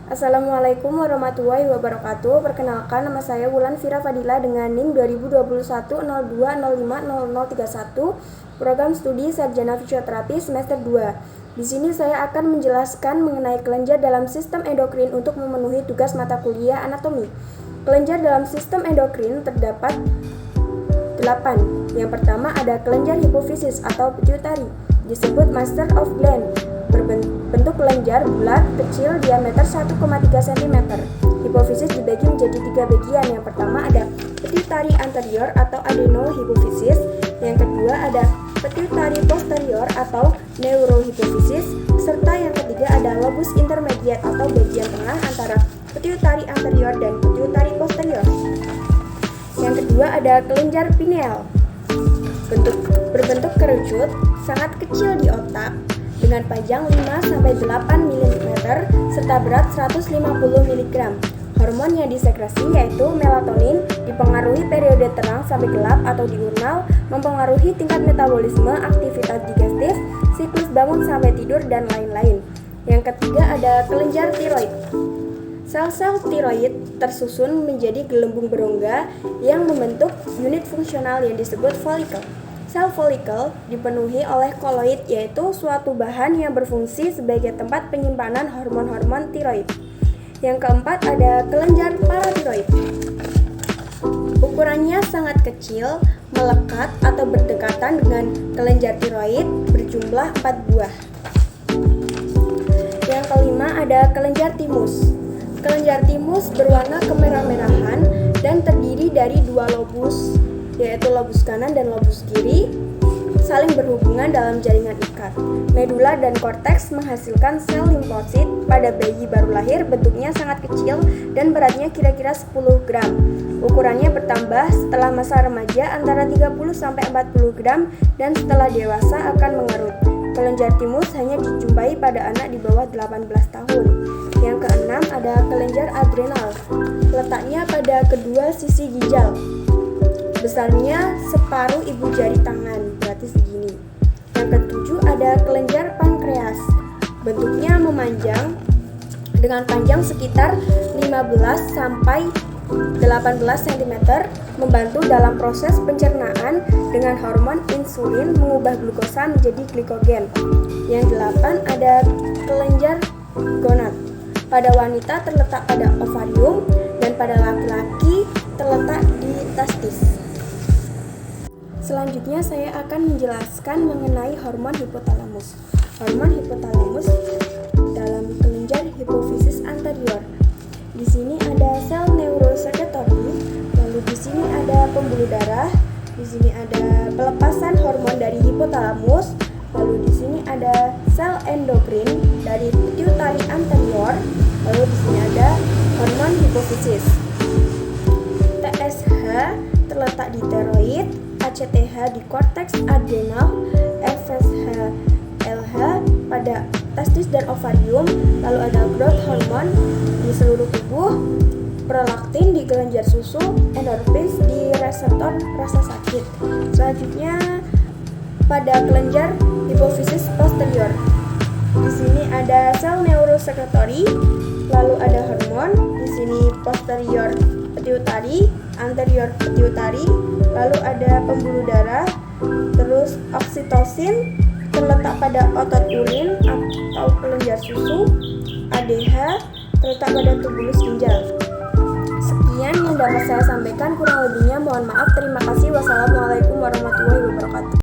Assalamualaikum warahmatullahi wabarakatuh. Perkenalkan, nama saya Wulan Fira Fadila dengan NIM 2021 02050031, Program Studi Sarjana Fisioterapi semester 2. Di sini saya akan menjelaskan mengenai kelenjar dalam sistem endokrin untuk memenuhi tugas mata kuliah anatomi. Kelenjar dalam sistem endokrin terdapat 8. Yang pertama ada kelenjar hipofisis atau pituitari, disebut master of gland. Berbentuk kelenjar bulat kecil diameter 1,3 cm. Hipofisis dibagi menjadi 3 bagian. Yang pertama ada pituitari anterior atau adenohipofisis. Yang kedua ada pituitari posterior atau neurohipofisis. Serta yang ketiga ada lobus intermediate atau bagian tengah antara pituitari anterior dan pituitari posterior. Yang kedua ada kelenjar pineal. Berbentuk kerucut, sangat kecil di otak, dengan panjang 5-8 mm serta berat 150 mg. Hormon yang disekresi yaitu melatonin, dipengaruhi periode terang sampai gelap atau diurnal, mempengaruhi tingkat metabolisme, aktivitas digestif, siklus bangun sampai tidur, dan lain-lain. Yang ketiga ada kelenjar tiroid. Sel-sel tiroid tersusun menjadi gelembung berongga yang membentuk unit fungsional yang disebut folikel. Sel folikel dipenuhi oleh koloid, yaitu suatu bahan yang berfungsi sebagai tempat penyimpanan hormon-hormon tiroid. Yang keempat ada kelenjar paratiroid. Ukurannya sangat kecil, melekat atau berdekatan dengan kelenjar tiroid, berjumlah 4 buah. Yang kelima ada kelenjar timus. Kelenjar timus berwarna kemerah-merahan dan terdiri dari 2 lobus, yaitu lobus kanan dan lobus kiri, saling berhubungan dalam jaringan ikat. Medula dan korteks menghasilkan sel limfosit. Pada bayi baru lahir bentuknya sangat kecil dan beratnya kira-kira 10 gram. Ukurannya bertambah setelah masa remaja antara 30-40 gram dan setelah dewasa akan mengerut. Kelenjar timus hanya dijumpai pada anak di bawah 18 tahun. Yang keenam ada kelenjar adrenal. Letaknya pada kedua sisi ginjal. Besarnya separuh ibu jari tangan, berarti segini. Yang ketujuh ada kelenjar pankreas. Bentuknya memanjang dengan panjang sekitar 15-18 cm, membantu dalam proses pencernaan dengan hormon insulin mengubah glukosa menjadi glikogen. Yang 8 ada kelenjar gonad. Pada wanita terletak pada ovarium dan pada laki-laki terletak di testis. Selanjutnya saya akan menjelaskan mengenai hormon hipotalamus. Hormon hipotalamus dalam kelenjar hipofisis anterior. Di sini ada sel neurosekretori, lalu di sini ada pembuluh darah, di sini ada pelepasan hormon dari hipotalamus, lalu di sini ada sel endokrin dari pituitari anterior, lalu di sini ada hormon hipofisis. TSH terletak di tiroid, ACTH di korteks adrenal, FSH LH pada testis dan ovarium, lalu ada growth hormone di seluruh tubuh, prolaktin di kelenjar susu, endorfin di reseptor rasa sakit. Selanjutnya pada kelenjar hipofisis posterior. Di sini ada sel neurosekretori, lalu ada hormon, di sini posterior pituitari, anterior pituitari, lalu ada pembuluh darah, terus oksitosin terletak pada otot urin atau kelenjar susu, ADH terletak pada tubulus ginjal. Sekian yang dapat saya sampaikan, kurang lebihnya mohon maaf. Terima kasih. Wassalamualaikum warahmatullahi wabarakatuh.